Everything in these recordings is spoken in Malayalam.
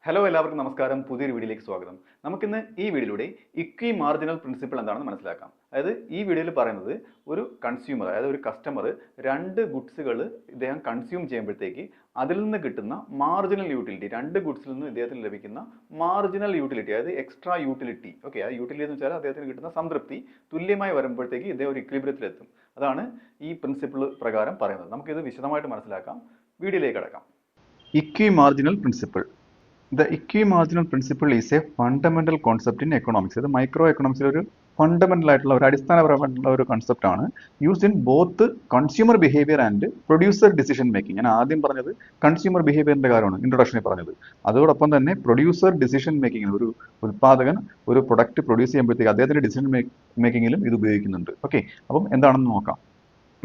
ഹലോ എല്ലാവർക്കും നമസ്കാരം. പുതിയൊരു വീഡിയോയിലേക്ക് സ്വാഗതം. നമുക്കിന്ന് ഈ വീഡിയോയിലൂടെ ഇക്വി മാർജിനൽ പ്രിൻസിപ്പിൾ എന്താണെന്ന് മനസ്സിലാക്കാം. അതായത് ഈ വീഡിയോയിൽ പറയുന്നത് ഒരു കൺസ്യൂമർ, അതായത് ഒരു കസ്റ്റമർ രണ്ട് ഗുഡ്സുകൾ ഇദ്ദേഹം കൺസ്യൂം ചെയ്യുമ്പോഴത്തേക്ക് അതിൽ നിന്ന് കിട്ടുന്ന മാർജിനൽ യൂട്ടിലിറ്റി, രണ്ട് ഗുഡ്സിൽ നിന്ന് ഇദ്ദേഹത്തിന് ലഭിക്കുന്ന മാർജിനൽ യൂട്ടിലിറ്റി, അതായത് എക്സ്ട്രാ യൂട്ടിലിറ്റി, ഓക്കെ, ആ യൂട്ടിലിറ്റി എന്ന് വെച്ചാൽ അദ്ദേഹത്തിന് കിട്ടുന്ന സംതൃപ്തി തുല്യമായി വരുമ്പോഴത്തേക്ക് ഇദ്ദേഹം ഒരു ഇക്വിലിബ്രിയത്തിലെത്തും. അതാണ് ഈ പ്രിൻസിപ്പിൾ പ്രകാരം പറയുന്നത്. നമുക്കിത് വിശദമായിട്ട് മനസ്സിലാക്കാം. വീഡിയോയിലേക്ക് കടക്കാം. Equimarginal principle. The equimarginal principle is a fundamental concept in economics. ഇത് മൈക്രോ എക്കണോമിക്സിൽ ഒരു ഫണ്ടമെന്റൽ ആയിട്ടുള്ള ഒരു അടിസ്ഥാനപരമായിട്ടുള്ള ഒരു കൺസെപ്റ്റ് ആണ്. Used in both consumer behaviour and producer decision making. ഞാൻ ആദ്യം പറഞ്ഞത് കൺസ്യൂമർ ബിഹേവിയറിന്റെ കാര്യമാണ് ഇൻട്രൊഡക്ഷനിൽ പറഞ്ഞത്. അതോടൊപ്പം തന്നെ പ്രൊഡ്യൂസർ ഡിസിഷൻ മേക്കിംഗ്, ഒരു ഉൽപ്പാദകൻ ഒരു പ്രൊഡക്റ്റ് പ്രൊഡ്യൂസ് ചെയ്യുമ്പോഴത്തേക്ക് അദ്ദേഹത്തിന്റെ ഡിസിഷൻ മേക്കിങ്ങിലും ഇത് ഉപയോഗിക്കുന്നുണ്ട്. ഓക്കെ, അപ്പം എന്താണെന്ന് നോക്കാം.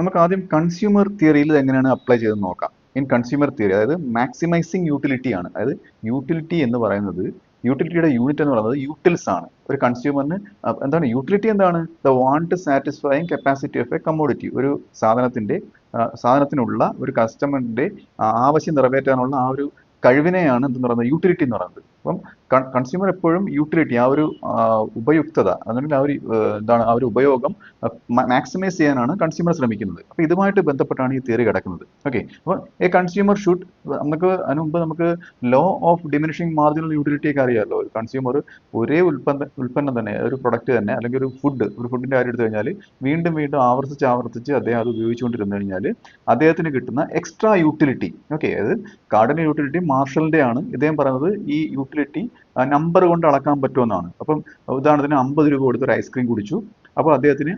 നമുക്ക് ആദ്യം കൺസ്യൂമർ തിയറിയിൽ എങ്ങനെയാണ് അപ്ലൈ ചെയ്തെന്ന് നോക്കാം. ഇൻ കൺസ്യൂമർ തിയറി, അതായത് മാക്സിമൈസിങ് യൂട്ടിലിറ്റി ആണ്. അതായത് യൂട്ടിലിറ്റി എന്ന് പറയുന്നത്, യൂട്ടിലിറ്റിയുടെ യൂണിറ്റ് എന്ന് പറയുന്നത് യൂട്ടിൽസ് ആണ്. ഒരു കൺസ്യൂമറിന് എന്താണ് യൂട്ടിലിറ്റി? എന്താണ്? The want satisfying capacity of A commodity. ഒരു സാധനത്തിനുള്ള ഒരു കസ്റ്റമറിന്റെ ആവശ്യം നിറവേറ്റാനുള്ള ആ ഒരു കഴിവിനെയാണ് എന്തെന്ന് പറയുന്നത് യൂട്ടിലിറ്റി എന്ന് പറയുന്നത്. അപ്പം കൺസ്യൂമർ എപ്പോഴും യൂട്ടിലിറ്റി, ആ ഒരു ഉപയുക്തത, അല്ലെങ്കിൽ ആ ഒരു എന്താണ് ആ ഒരു ഉപയോഗം മാക്സിമൈസ് ചെയ്യാനാണ് കൺസ്യൂമർ ശ്രമിക്കുന്നത്. അപ്പോൾ ഇതുമായിട്ട് ബന്ധപ്പെട്ടാണ് ഈ തിയറി കിടക്കുന്നത്. ഓക്കെ, അപ്പോൾ എ കൺസ്യൂമർ ഷുഡ്, അതിന് മുമ്പ് നമുക്ക് law of diminishing marginal utility ഒക്കെ അറിയാമല്ലോ. ഒരു കൺസ്യൂമർ ഒരേ ഉൽപ്പന്നം തന്നെ, ഒരു പ്രൊഡക്റ്റ് തന്നെ, അല്ലെങ്കിൽ ഒരു ഫുഡിന്റെ കാര്യം എടുത്തു കഴിഞ്ഞാൽ വീണ്ടും ആവർത്തിച്ച് അദ്ദേഹം അത് ഉപയോഗിച്ചുകൊണ്ടിരുന്നു കഴിഞ്ഞാൽ അദ്ദേഹത്തിന് കിട്ടുന്ന എക്സ്ട്രാ യൂട്ടിലിറ്റി, ഓക്കെ, അതായത് കാർഡിനൽ യൂട്ടിലിറ്റി മാർഷലിന്റെ ആണ്. ഇദ്ദേഹം പറയുന്നത് ഈ യൂട്ടിലിറ്റി നമ്പർ കൊണ്ട് അളക്കാൻ പറ്റുമെന്നാണ്. അപ്പം ഉദാഹരണത്തിന് 50 രൂപ കൊടുത്ത് ഒരു ഐസ്ക്രീം കുടിച്ചു, അപ്പോൾ അദ്ദേഹത്തിന്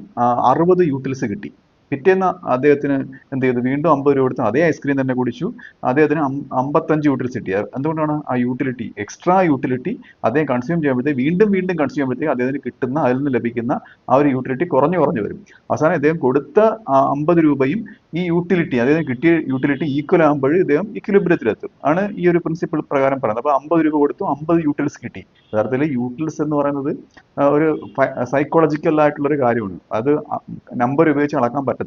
60 യൂട്ടിൽസ് കിട്ടി. പിറ്റേന്ന് അദ്ദേഹത്തിന് എന്ത് ചെയ്തു? വീണ്ടും 50 രൂപ കൊടുത്ത് അതേ ഐസ്ക്രീം തന്നെ കുടിച്ചു, അദ്ദേഹത്തിന് 55 യൂട്ടിൽസ് കിട്ടി. എന്തുകൊണ്ടാണ്? ആ യൂട്ടിലിറ്റി, എക്സ്ട്രാ യൂട്ടിലിറ്റി അദ്ദേഹം കൺസ്യൂം ചെയ്യുമ്പോഴത്തേക്ക് വീണ്ടും കൺസ്യൂം ചെയ്യുമ്പോഴത്തേക്ക് അദ്ദേഹത്തിന് കിട്ടുന്ന, അതിൽ നിന്ന് ലഭിക്കുന്ന ആ ഒരു യൂട്ടിലിറ്റി കുറഞ്ഞു വരും. അവസാനം അദ്ദേഹം കൊടുത്ത 50 രൂപയും ഈ യൂട്ടിലിറ്റി, അദ്ദേഹം കിട്ടിയ യൂട്ടിലിറ്റി ഈക്വൽ ആകുമ്പോൾ ഇദ്ദേഹം ഇക്വിലിബ്രിയത്തിലെത്തും ആണ് ഈ ഒരു പ്രിൻസിപ്പിൾ പ്രകാരം പറയുന്നത്. അപ്പോൾ 50 രൂപ കൊടുത്തു, 50 യൂട്ടിൽസ് കിട്ടി. യഥാർത്ഥത്തിൽ യൂട്ടിൽസ് എന്ന് പറയുന്നത് ഒരു സൈക്കോളജിക്കൽ ആയിട്ടുള്ള ഒരു കാര്യമാണ്. അത് നമ്പർ ഉപയോഗിച്ച് അളക്കാൻ പറ്റത്തില്ല.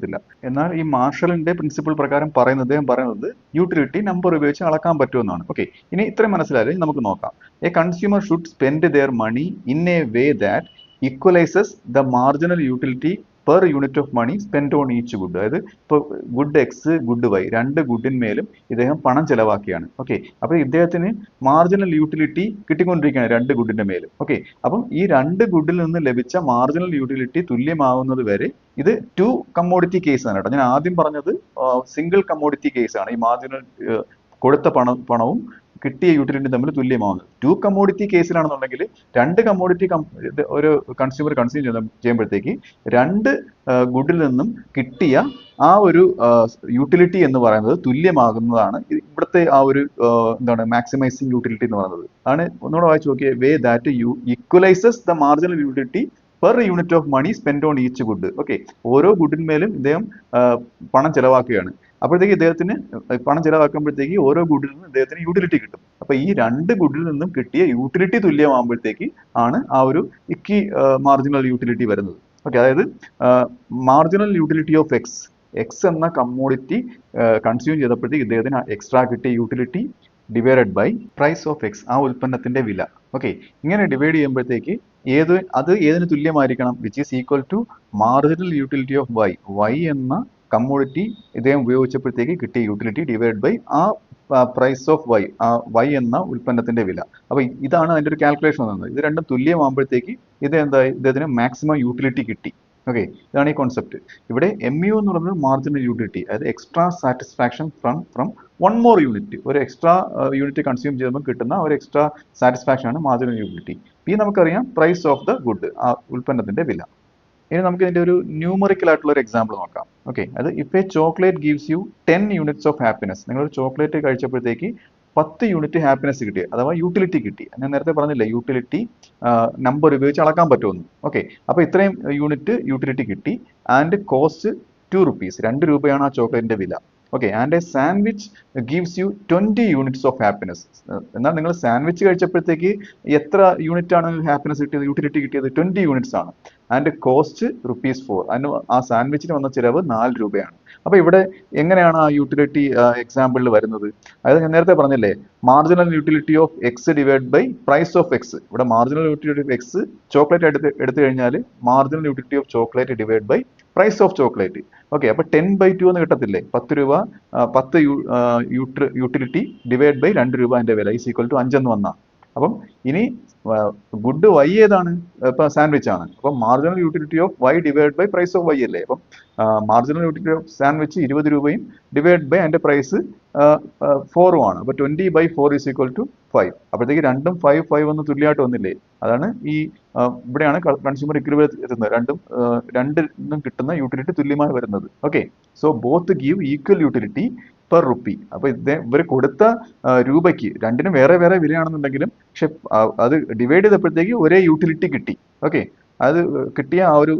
എന്നാൽ ഈ മാർഷലിന്റെ പ്രിൻസിപ്പിൾ പ്രകാരം അദ്ദേഹം പറയുന്നത് യൂട്ടിലിറ്റി നമ്പർ ഉപയോഗിച്ച് അളക്കാൻ പറ്റുമെന്നാണ്. ഓക്കെ, ഇനി ഇത്രയും മനസ്സിലായാലും നമുക്ക് നോക്കാം. A consumer should spend their money in a way that equalises the marginal utility per unit of money spend on each good. അതായത് ഇപ്പോൾ ഗുഡ് എക്സ്, ഗുഡ് വൈ, രണ്ട് ഗുഡിന്മേലും ഇദ്ദേഹം പണം ചെലവാക്കിയാണ്. ഓക്കെ, അപ്പോൾ ഇദ്ദേഹത്തിന് മാർജിനൽ യൂട്ടിലിറ്റി കിട്ടിക്കൊണ്ടിരിക്കുകയാണ് രണ്ട് ഗുഡിന്റെ മേലും. ഓക്കെ, അപ്പം ഈ രണ്ട് ഗുഡിൽ നിന്ന് ലഭിച്ച മാർജിനൽ യൂട്ടിലിറ്റി തുല്യമാവുന്നത് വരെ ഇത് ടു കമ്മോഡിറ്റി കേസ് ആണ് കേട്ടോ. ഞാൻ ആദ്യം പറഞ്ഞത് സിംഗിൾ കമ്മോഡിറ്റി കേസാണ്. ഈ മാർജിനൽ കൊടുത്ത പണവും കിട്ടിയ യൂട്ടിലിറ്റി തമ്മിൽ തുല്യമാവുന്നത്. ടു കമ്മോഡിറ്റി കേസിലാണെന്നുണ്ടെങ്കിൽ രണ്ട് കമ്മോഡിറ്റി ഒരു കൺസ്യൂമർ കൺസ്യൂം ചെയ്യുമ്പോഴത്തേക്ക് രണ്ട് ഗുഡിൽ നിന്നും കിട്ടിയ ആ ഒരു യൂട്ടിലിറ്റി എന്ന് പറയുന്നത് തുല്യമാകുന്നതാണ് ഇവിടുത്തെ ആ ഒരു എന്താണ് മാക്സിമൈസിങ് യൂട്ടിലിറ്റി എന്ന് പറയുന്നത്. ആണ് ഒന്നുകൂടെ വായിച്ചു നോക്കിയേ. Way that equalises the marginal utility per unit of money spend on each good. Okay, ഓരോ ഗുഡിന്മേലും ഇദ്ദേഹം പണം ചെലവാക്കുകയാണ്. അപ്പോഴത്തേക്ക് ഇദ്ദേഹത്തിന് പണം ചെലവാക്കുമ്പോഴത്തേക്ക് ഓരോ ഗുഡിൽ നിന്നും ഇദ്ദേഹത്തിന് യൂട്ടിലിറ്റി കിട്ടും. അപ്പൊ ഈ രണ്ട് ഗുഡിൽ നിന്നും കിട്ടിയ യൂട്ടിലിറ്റി തുല്യമാകുമ്പോഴത്തേക്ക് ആണ് ആ ഒരു ഇക്വി മാർജിനൽ യൂട്ടിലിറ്റി വരുന്നത്. ഓക്കെ, അതായത് മാർജിനൽ യൂട്ടിലിറ്റി ഓഫ് എക്സ് എന്ന കമ്മോഡിറ്റി കൺസ്യൂം ചെയ്തപ്പോഴത്തേക്ക് ഇദ്ദേഹത്തിന് എക്സ്ട്രാ കിട്ടിയ utility divided by price of X, ആ ഉൽപ്പന്നത്തിന്റെ വില. ഓക്കെ, ഇങ്ങനെ ഡിവൈഡ് ചെയ്യുമ്പോഴത്തേക്ക് അത് ഏതിന് തുല്യമായിരിക്കണം? Which is equal to marginal utility of Y എന്ന കമ്മോഡിറ്റി ഇദ്ദേഹം ഉപയോഗിച്ചപ്പോഴത്തേക്ക് കിട്ടിയ യൂട്ടിലിറ്റി ഡിവൈഡ് ബൈ ആ പ്രൈസ് ഓഫ് വൈ എന്ന ഉൽപ്പന്നത്തിന്റെ വില. അപ്പൊ ഇതാണ് അതിന്റെ ഒരു കാൽക്കുലേഷൻ വന്നത്. ഇത് രണ്ടും തുല്യമാകുമ്പോഴത്തേക്ക് ഇദ്ദേഹത്തിന് മാക്സിമം യൂട്ടിലിറ്റി കിട്ടി. ഓക്കെ, ഇതാണ് ഈ കോൺസെപ്റ്റ്. ഇവിടെ MU എന്ന് പറയുന്നത് മാർജിനൽ യൂട്ടിലിറ്റി, അതായത് extra satisfaction from one more unit. ഒരു എക്സ്ട്രാ യൂണിറ്റ് കൺസ്യൂം ചെയ്യുമ്പോൾ കിട്ടുന്ന ഒരു എക്സ്ട്രാ സാറ്റിസ്ഫാക്ഷൻ ആണ് മാർജിനൽ യൂട്ടിലിറ്റി. ഈ നമുക്കറിയാം പ്രൈസ് ഓഫ് ദ ഗുഡ്, ആ ഉൽപ്പന്നത്തിന്റെ വില. ഇനി നമുക്ക് ഇതിന്റെ ഒരു ന്യൂമറിക്കൽ ആയിട്ടുള്ള ഒരു എക്സാമ്പിൾ നോക്കാം. ഓക്കെ, അത് if A chocolate gives you 10 units of happiness. നിങ്ങളൊരു ചോക്ലേറ്റ് കഴിച്ചപ്പോഴത്തേക്ക് 10 യൂണിറ്റ് ഹാപ്പിനെസ് കിട്ടി, അഥവാ യൂട്ടിലിറ്റി കിട്ടി. ഞാൻ നേരത്തെ പറഞ്ഞില്ലേ യൂട്ടിലിറ്റി നമ്പർ ഉപയോഗിച്ച് അളക്കാൻ പറ്റുമെന്ന്. ഓക്കെ, അപ്പോൾ ഇത്രയും യൂട്ടിലിറ്റി കിട്ടി. ആൻഡ് കോസ്റ്റ് 2 rupees, 2 രൂപയാണ് ആ ചോക്ലേറ്റിന്റെ വില. Okay, and A sandwich gives you 20 units of happiness. എന്നാൽ നിങ്ങൾ സാൻഡ്വിച്ച് കഴിച്ചപ്പോഴത്തേക്ക് എത്ര യൂണിറ്റ് ആണ് ഹാപ്പിനെസ് കിട്ടിയത്, യൂട്ടിലിറ്റി കിട്ടിയത്? 20 യൂണിറ്റ്സ് ആണ്. And cost ₹4. അതിന് ആ സാൻഡ്വിച്ചിന് വന്ന ചിലവ് 4 രൂപയാണ്. അപ്പൊ ഇവിടെ എങ്ങനെയാണ് ആ യൂട്ടിലിറ്റി എക്സാമ്പിളിൽ വരുന്നത്? അതായത് ഞാൻ നേരത്തെ പറഞ്ഞില്ലേ, marginal utility of X divide by price of X. ഇവിടെ marginal utility of X chocolate എടുത്തു കഴിഞ്ഞാൽ marginal utility of chocolate divide by price of chocolate. Okay, അപ്പൊ 10/2 എന്ന് കിട്ടത്തില്ലേ? 10 രൂപ 10 യൂട്ടിലിറ്റി ഡിവൈഡ് ബൈ 2 രൂപ അതിന്റെ വില ഈസ് ഈക്വൽ ടു 5 എന്ന് വന്നാ. അപ്പം ഇനി ഗുഡ് വൈ ഏതാണ്? ഇപ്പൊ സാൻഡ്വിച്ച് ആണ്. അപ്പം marginal utility of Y divide by price of Y അല്ലേ? അപ്പം മാർജിനൽ യൂട്ടിലിറ്റി ഓഫ് സാൻഡ്വിച്ച് 20 രൂപയും ഡിവൈഡ് ബൈ അതിന്റെ പ്രൈസ് 4 ആണ്. അപ്പൊ 20/4 ഈസ് ഈക്വൽ ടു 5. അപ്പോഴത്തേക്ക് രണ്ടും 5 എന്ന് തുല്യമായിട്ട് വന്നില്ലേ? അതാണ് ഈ ഇവിടെയാണ് കൺസ്യൂമർ ഇക്വിലിബ്രിയത്തിൽ എത്തുന്നത്. രണ്ടിനും കിട്ടുന്ന യൂട്ടിലിറ്റി തുല്യമായി വരുന്നത്. Okay, so both give equal utility per rupee. അപ്പൊ ഇവർ കൊടുത്ത രൂപയ്ക്ക് രണ്ടിനും വേറെ വേറെ വിലയാണെന്നുണ്ടെങ്കിലും പക്ഷെ അത് ഡിവൈഡ് ചെയ്തപ്പോഴത്തേക്ക് ഒരേ യൂട്ടിലിറ്റി കിട്ടി. ഓക്കെ, അത് കിട്ടിയ ആ ഒരു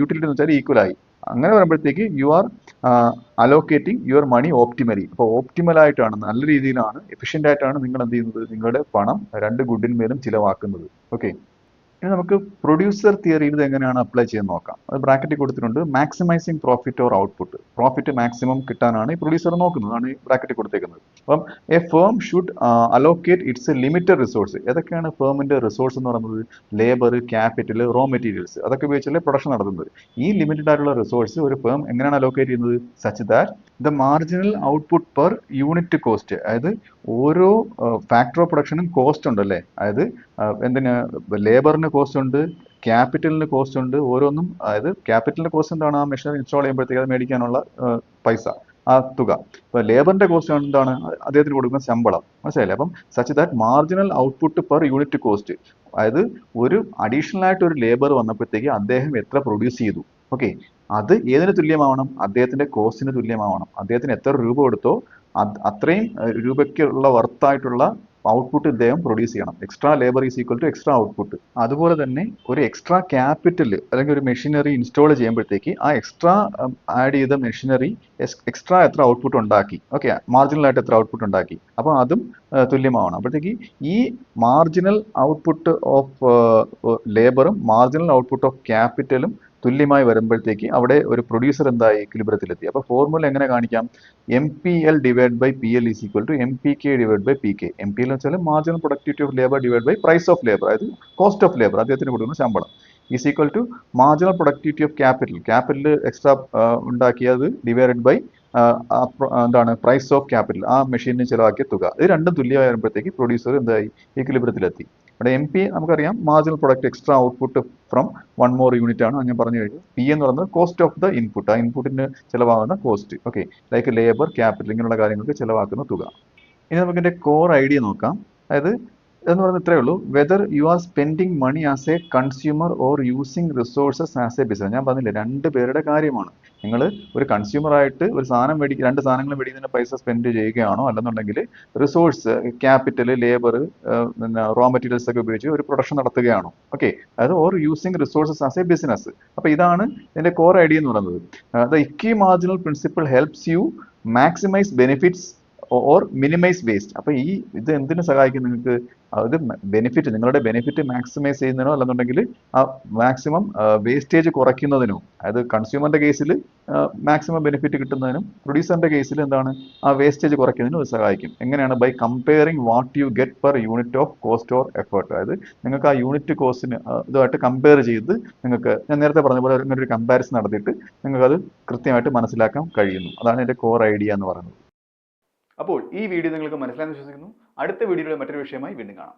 യൂട്ടിലിറ്റി എന്ന് വെച്ചാൽ ഈക്വൽ ആയി. അങ്ങനെ വരുമ്പോഴത്തേക്ക് you are allocating your money optimally. അപ്പോൾ ഓപ്റ്റിമൽ ആയിട്ടാണ്, നല്ല രീതിയിലാണ്, എഫിഷ്യന്റ് ആയിട്ടാണ് നിങ്ങൾ എന്ത് ചെയ്യുന്നത്, നിങ്ങളുടെ പണം രണ്ട് ഗുഡിന്മേലും ചിലവാക്കുന്നത്. ഓക്കെ, ഇനി നമുക്ക് പ്രൊഡ്യൂസർ തിയറിയിൽ ഇത് എങ്ങനെയാണ് അപ്ലൈ ചെയ്യാൻ നോക്കാം. അത് ബ്രാക്കറ്റിൽ കൊടുത്തിട്ടുണ്ട്. Maximising profit or output. Profit maximum കിട്ടാനാണ് ഈ പ്രൊഡ്യൂസർ നോക്കുന്നത്, ആണ് ഈ ബ്രാക്കറ്റിൽ കൊടുത്തേക്കുന്നത്. അപ്പം A firm should allocate it's limited resource. ഏതൊക്കെയാണ് ഫേമിന്റെ റിസോഴ്സ് എന്ന് പറയുന്നത്? ലേബർ, ക്യാപിറ്റൽ, റോ മെറ്റീരിയൽസ്, അതൊക്കെ ഉപയോഗിച്ചല്ലേ പ്രൊഡക്ഷൻ നടത്തുന്നത്. ഈ ലിമിറ്റഡ് ആയിട്ടുള്ള റിസോഴ്സ് ഒരു ഫേം എങ്ങനെയാണ് അലോക്കേറ്റ് ചെയ്യുന്നത്? Such that the marginal output per unit cost. അതായത് ഓരോ ഫാക്ടർ ഓഫ് പ്രൊഡക്ഷനും കോസ്റ്റ് ഉണ്ടല്ലേ? അതായത് എന്തിന് ലേബറിന് കോസ്റ്റ് ഉണ്ട്, ക്യാപിറ്റലിന് കോസ്റ്റ് ഉണ്ട്, ഓരോന്നും. അതായത് ക്യാപിറ്റലിന്റെ കോസ്റ്റ് എന്താണ്? ആ മെഷീൻ ഇൻസ്റ്റാൾ ചെയ്യുമ്പോഴത്തേക്ക് അത് മേടിക്കാനുള്ള പൈസ, ആ തുക. ഇപ്പൊ ലേബറിന്റെ കോസ്റ്റ് എന്താണ്? അദ്ദേഹത്തിന് കൊടുക്കുന്ന ശമ്പളം. മനസ്സിലായില്ലേ? അപ്പം such that marginal output per unit cost. അതായത് ഒരു അഡീഷണൽ ആയിട്ട് ഒരു ലേബർ വന്നപ്പോഴത്തേക്ക് അദ്ദേഹം എത്ര പ്രൊഡ്യൂസ് ചെയ്തു, ഓക്കെ, അത് ഏതിന് തുല്യമാവണം? അദ്ദേഹത്തിന്റെ കോസ്റ്റിന് തുല്യമാവണം. അദ്ദേഹത്തിന് എത്ര രൂപ കൊടുത്തോ അത്രയും രൂപയ്ക്കുള്ള വർത്തായിട്ടുള്ള ഔട്ട്പുട്ട് ഇദ്ദേഹം പ്രൊഡ്യൂസ് ചെയ്യണം. Extra labour is equal to extra output. അതുപോലെ തന്നെ ഒരു എക്സ്ട്രാ ക്യാപിറ്റൽ അല്ലെങ്കിൽ ഒരു മെഷീനറി ഇൻസ്റ്റാൾ ചെയ്യുമ്പോഴത്തേക്ക് ആ എക്സ്ട്രാ ആഡ് ചെയ്ത മെഷീനറി എക്സ്ട്രാ എത്ര ഔട്ട്പുട്ട് ഉണ്ടാക്കി, ഓക്കെ, മാർജിനൽ ആയിട്ട് എത്ര ഔട്ട്പുട്ട് ഉണ്ടാക്കി, അപ്പോൾ അതും തുല്യമാവണം. അപ്പോഴത്തേക്ക് ഈ മാർജിനൽ ഔട്ട്പുട്ട് ഓഫ് ലേബറും മാർജിനൽ ഔട്ട്പുട്ട് ഓഫ് ക്യാപിറ്റലും തുല്യമായി വരുമ്പോഴത്തേക്ക് അവിടെ ഒരു പ്രൊഡ്യൂസർ എന്തായി? ഇക്വിലിബ്രിയത്തിലെത്തി. അപ്പോൾ ഫോർമുല എങ്ങനെ കാണിക്കാം? MPL divide by PL is equal to MPK divide by PK. MPL എന്ന് വെച്ചാൽ marginal productivity of labour divide by price of labour, അതായത് കോസ്റ്റ് ഓഫ് ലേബർ, അദ്ദേഹത്തിന് കൊടുക്കുന്ന ശമ്പളം, is equal to marginal productivity of capital. Capital extra ഉണ്ടാക്കിയത് ഡിവൈഡഡ് ബൈ എന്താണ്? പ്രൈസ് ഓഫ് ക്യാപിറ്റൽ, ആ മെഷീനിന് ചിലവാക്കിയ തുക. ഇത് രണ്ടും തുല്യമായി വരുമ്പോഴത്തേക്ക് പ്രൊഡ്യൂസർ എന്തായി? ഇക്വിലിബ്രിയത്തിലെത്തി. ഇവിടെ MP നമുക്കറിയാം marginal product extra output from 1 more unit ആണ്. ഞാൻ പറഞ്ഞു കഴിഞ്ഞു. P എന്ന് പറയുന്നത് കോസ്റ്റ് ഓഫ് ദ ഇൻപുട്ട്, ആ ഇൻപുട്ടിന് ചിലവാകുന്ന cost. Okay, like labour, capital, ഇങ്ങനെയുള്ള കാര്യങ്ങൾക്ക് ചിലവാക്കുന്ന തുക. ഇനി നമുക്ക് ഇതിന്റെ കോർ ഐഡിയ നോക്കാം. അതായത് എന്ന് പറയുന്നത് ഇത്രയേ ഉള്ളൂ. Whether you are spending money as a consumer or using resources as a business. ഞാൻ പറഞ്ഞില്ലേ, രണ്ട് പേരുടെ കാര്യമാണ്. നിങ്ങൾ ഒരു കൺസ്യൂമർ ആയിട്ട് ഒരു സാധനം രണ്ട് സാധനങ്ങൾ മേടിക്കുന്നതിന് പൈസ സ്പെൻഡ് ചെയ്യുകയാണോ, അല്ലെന്നുണ്ടെങ്കിൽ റിസോഴ്സ്, ക്യാപിറ്റൽ, ലേബർ, പിന്നെ റോ മെറ്റീരിയൽസ് ഒക്കെ ഉപയോഗിച്ച് ഒരു പ്രൊഡക്ഷൻ നടത്തുകയാണോ, ഓക്കെ, അതായത് or using resources as a business. അപ്പൊ ഇതാണ് ഇതിന്റെ കോർ ഐഡിയ എന്ന് പറയുന്നത്. The equimarginal principle helps you maximise benefits or minimise waste. അപ്പൊ ഇത് എന്തിനു സഹായിക്കും നിങ്ങൾക്ക്? അത് ബെനിഫിറ്റ്, നിങ്ങളുടെ ബെനിഫിറ്റ് മാക്സിമൈസ് ചെയ്യുന്നതിനോ അല്ലെന്നുണ്ടെങ്കിൽ ആ മാക്സിമം വേസ്റ്റേജ് കുറയ്ക്കുന്നതിനോ, അതായത് കൺസ്യൂമറിന്റെ കേസിൽ മാക്സിമം ബെനിഫിറ്റ് കിട്ടുന്നതിനും പ്രൊഡ്യൂസറിന്റെ കേസിൽ എന്താണ്? ആ വേസ്റ്റേജ് കുറയ്ക്കുന്നതിനും അത് സഹായിക്കും. എങ്ങനെയാണ്? By comparing what you get per unit of cost or effort. അതായത് നിങ്ങൾക്ക് ആ യൂണിറ്റ് കോസ്റ്റിന് ഇതുമായിട്ട് കമ്പയർ ചെയ്ത് നിങ്ങൾക്ക്, ഞാൻ നേരത്തെ പറഞ്ഞ പോലെ ഇങ്ങനെ ഒരു കമ്പാരിസൺ നടത്തിയിട്ട് നിങ്ങൾക്കത് കൃത്യമായിട്ട് മനസ്സിലാക്കാൻ കഴിയുന്നു. അതാണ് എൻ്റെ കോർ ഐഡിയ എന്ന് പറയുന്നത്. അപ്പോൾ ഈ വീഡിയോ നിങ്ങൾക്ക് മനസ്സിലായെന്ന് വിശ്വസിക്കുന്നു. അടുത്ത വീഡിയോയിൽ മറ്റൊരു വിഷയമായി വീണ്ടും കാണാം.